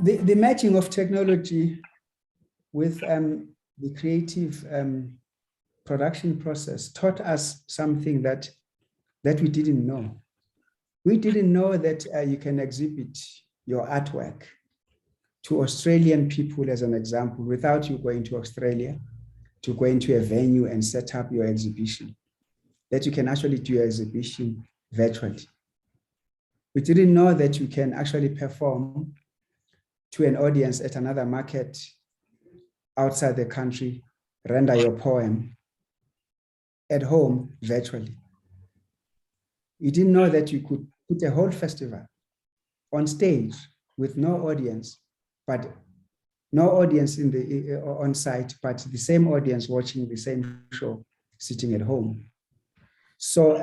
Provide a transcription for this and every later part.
The matching of technology with the creative production process taught us something that we didn't know. We didn't know that you can exhibit your artwork to Australian people, as an example, without you going to Australia, to go into a venue and set up your exhibition, that you can actually do your exhibition virtually. We didn't know that you can actually perform to an audience at another market outside the country, render your poem at home virtually. You didn't know that you could put a whole festival on stage with no audience, but no audience in the on site, but the same audience watching the same show sitting at home. So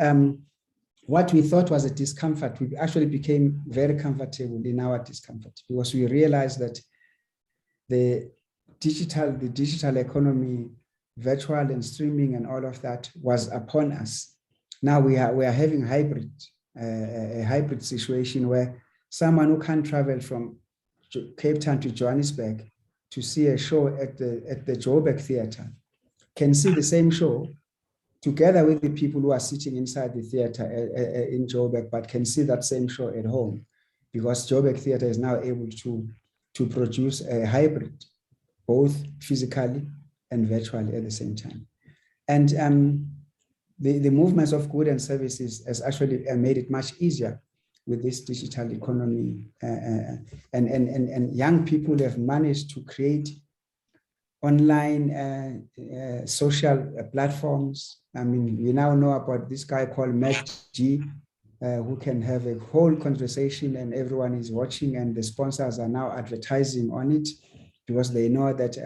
what we thought was a discomfort, we actually became very comfortable in our discomfort, because we realized that the digital economy, virtual and streaming and all of that was upon us. Now we are having a hybrid situation where someone who can't travel from Cape Town to Johannesburg to see a show at the Joburg Theatre can see the same show together with the people who are sitting inside the theatre in Joburg, but can see that same show at home, because Joburg Theatre is now able to produce a hybrid, both physically and virtually at the same time. And the movements of goods and services has actually made it much easier with this digital economy. And young people have managed to create online social platforms. I mean, we now know about this guy called MacG, who can have a whole conversation and everyone is watching, and the sponsors are now advertising on it because they know that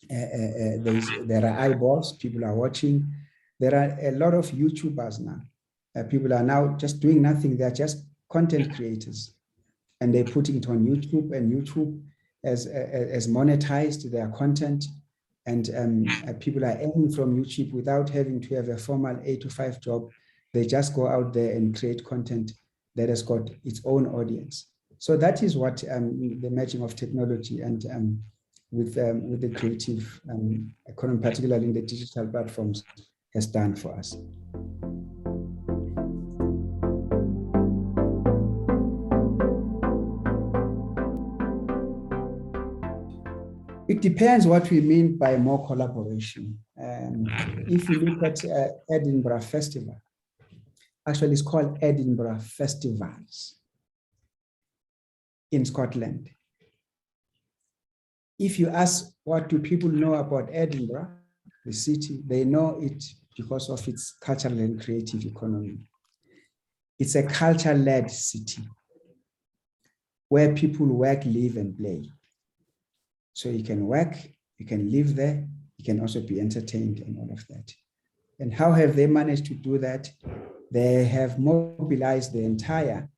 there are eyeballs, people are watching. There are a lot of YouTubers now. People are now just doing nothing. They're just content creators, and they're putting it on YouTube, and YouTube has monetized their content, and people are earning from YouTube without having to have a formal 8-to-5 job. They just go out there and create content that has got its own audience. So that is what the merging of technology and with the creative economy, particularly in the digital platforms, has done for us. It depends what we mean by more collaboration. If you look at Edinburgh Festival, actually it's called Edinburgh Festivals in Scotland. If you ask what do people know about Edinburgh, the city, they know it because of its cultural and creative economy. It's a culture-led city where people work, live, and play. So you can work, you can live there, you can also be entertained and all of that. And how have they managed to do that? They have mobilized the entire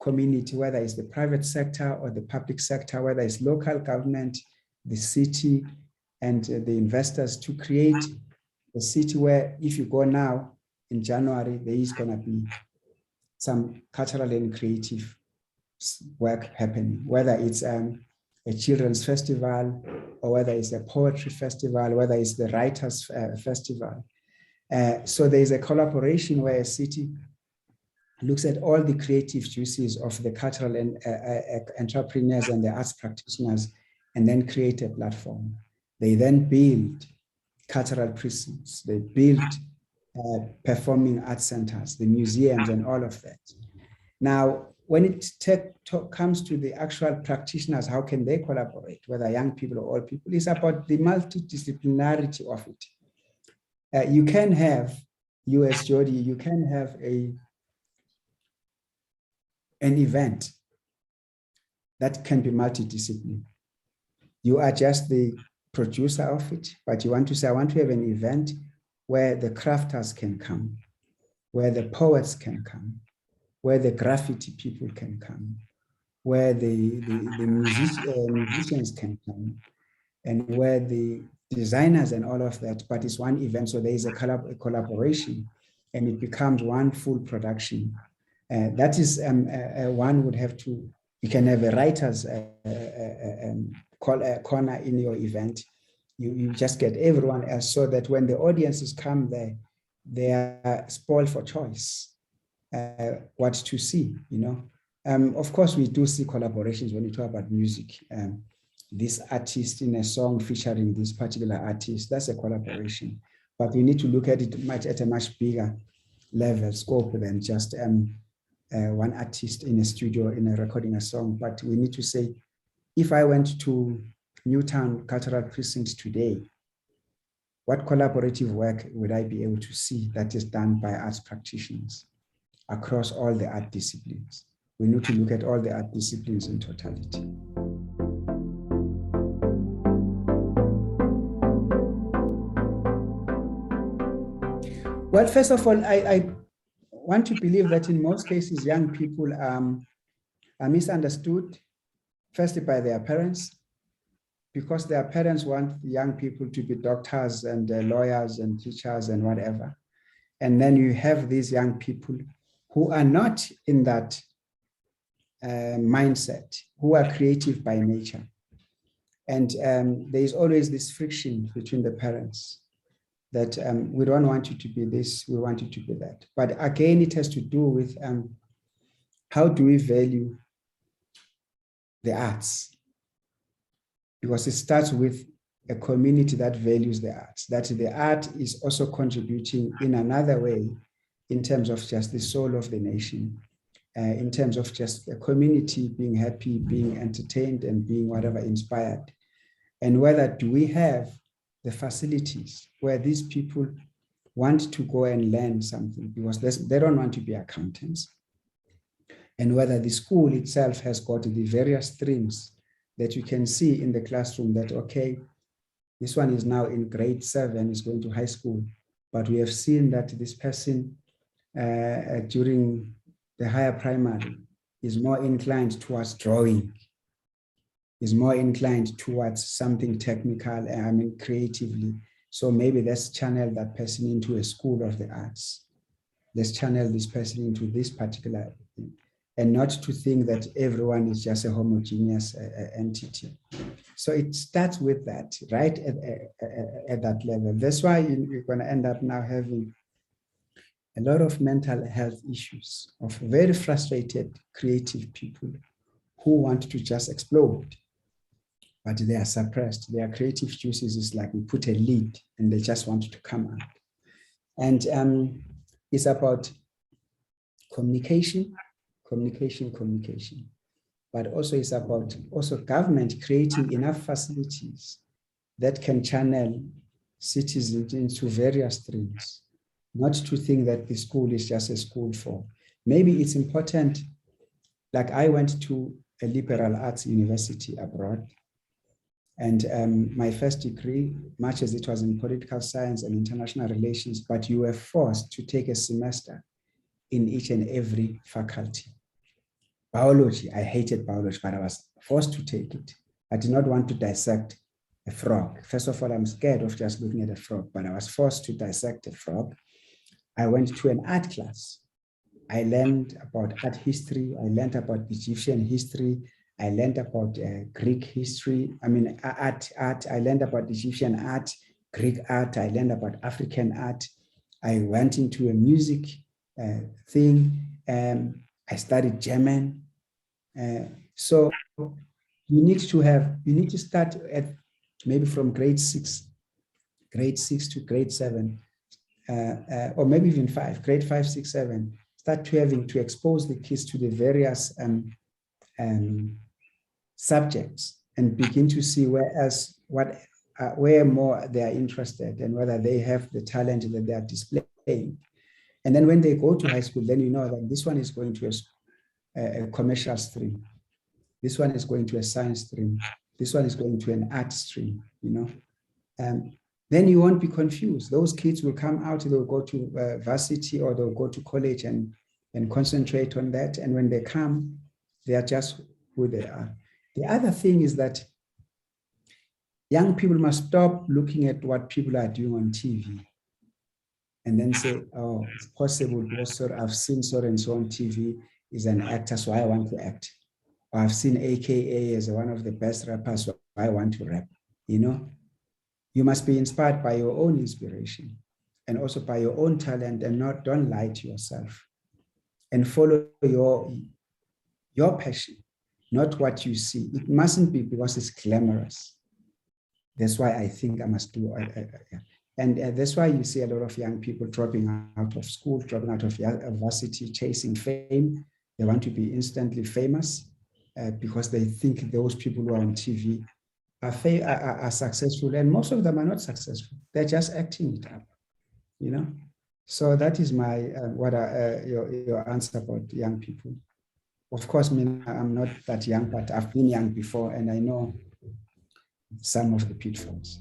community, whether it's the private sector or the public sector, whether it's local government, the city, and the investors, to create a city where if you go now in January, there is going to be some cultural and creative work happening, whether it's a children's festival, or whether it's a poetry festival, whether it's the writers' festival. So there's a collaboration where a city looks at all the creative juices of the cultural and entrepreneurs and the arts practitioners, and then create a platform. They then build cultural precincts, they build performing arts centers, the museums, and all of that. Now, when it comes to the actual practitioners, how can they collaborate, whether young people or old people? It's about the multidisciplinarity of it. You can have, US Jody, you can have an event that can be multidisciplinary. You are just the producer of it, but you want to say, I want to have an event where the crafters can come, where the poets can come, where the graffiti people can come, where the musicians can come, and where the designers and all of that, but it's one event, so there is a collaboration, and it becomes one full production. That is, one would have to You can have a writer's corner in your event. You just get everyone else so that when the audiences come there, they are spoiled for choice, what to see, you know. Of course, we do see collaborations when you talk about music. This artist in a song featuring this particular artist, that's a collaboration. But we need to look at it at a much bigger level, scope than just one artist in a studio recording a song. But we need to say, if I went to Newtown Cultural Precinct today, what collaborative work would I be able to see that is done by arts practitioners across all the art disciplines? We need to look at all the art disciplines in totality. Well, first of all, I want to believe that in most cases, young people are misunderstood, firstly by their parents, because their parents want young people to be doctors and lawyers and teachers and whatever. And then you have these young people who are not in that mindset, who are creative by nature. And there is always this friction between the parents that we don't want you to be this, we want you to be that. But again, it has to do with how do we value the arts? Because it starts with a community that values the arts, that the art is also contributing in another way in terms of just the soul of the nation, in terms of just a community being happy, being entertained, and being whatever inspired. And whether do we have the facilities where these people want to go and learn something because they don't want to be accountants, and whether the school itself has got the various streams that you can see in the classroom that, okay, this one is now in grade 7, is going to high school, but we have seen that this person during the higher primary is more inclined towards drawing, is more inclined towards something technical, creatively. So maybe let's channel that person into a school of the arts. Let's channel this person into this particular thing, and not to think that everyone is just a homogeneous entity. So it starts with that, right at that level. That's why you're going to end up now having a lot of mental health issues of very frustrated, creative people who want to just explode, but they are suppressed. Their creative juices is like we put a lid and they just want to come out. And it's about communication, but also it's about government creating enough facilities that can channel citizens into various streams, not to think that the school is just a school for. Maybe it's important, like I went to a liberal arts university abroad, and my first degree, much as it was in political science and international relations, but you were forced to take a semester in each and every faculty. Biology, I hated biology, but I was forced to take it. I did not want to dissect a frog. First of all, I'm scared of just looking at a frog, but I was forced to dissect a frog. I went to an art class. I learned about art history. I learned about Egyptian history. I learned about Greek history. Art. I learned about Egyptian art, Greek art. I learned about African art. I went into a music thing. I studied German. So you need to start at maybe from grade 6 to grade 7, or maybe even 5, grade 5, 6, 7. Start to having to expose the kids to the various subjects and begin to see where more they are interested and whether they have the talent that they are displaying. And then when they go to high school, then you know that this one is going to a commercial stream. This one is going to a science stream. This one is going to an art stream, then you won't be confused. Those kids will come out, they'll go to varsity or they'll go to college and concentrate on that. And when they come, they are just who they are. The other thing is that young people must stop looking at what people are doing on TV and then say, oh, it's possible because I've seen so and so on TV is an actor, so I want to act. or I've seen AKA as one of the best rappers, so I want to rap. You know, you must be inspired by your own inspiration and also by your own talent, and don't lie to yourself, and follow your passion, not what you see. It mustn't be because it's glamorous. That's why I think I must do it. And that's why you see a lot of young people dropping out of school, dropping out of varsity, chasing fame. They want to be instantly famous because they think those people who are on TV are successful, and most of them are not successful. They're just acting it up, you know. So that is my your answer about young people. Of course, I'm not that young, but I've been young before, and I know some of the pitfalls.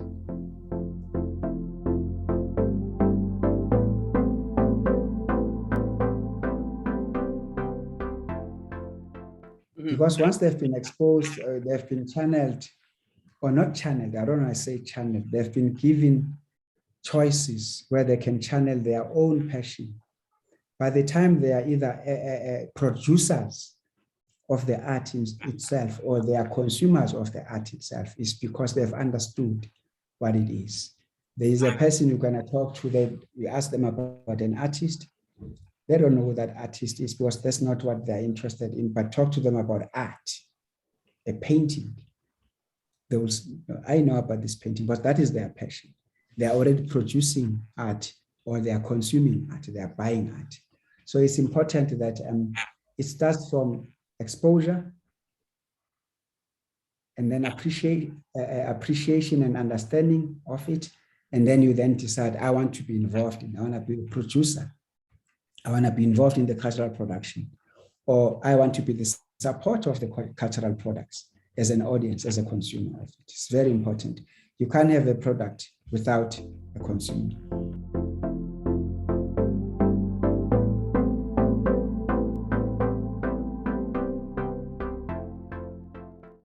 Because once they've been exposed, they've been channeled, or not channeled, I don't want to say channeled, they've been given choices where they can channel their own passion. By the time they are either producers of the art itself, or they are consumers of the art itself, is because they've understood what it is. There is a person you're going to talk to, you ask them about an artist, they don't know who that artist is because that's not what they're interested in, but talk to them about art, a painting. I know about this painting, but that is their passion. They're already producing art, or they are consuming art, they are buying art. So it's important that it starts from exposure, and then appreciation and understanding of it. And then you then decide, I want to be involved I want to be a producer. I want to be involved in the cultural production, or I want to be the supporter of the cultural products as an audience, as a consumer of it. It's very important. You can't have a product without a consumer.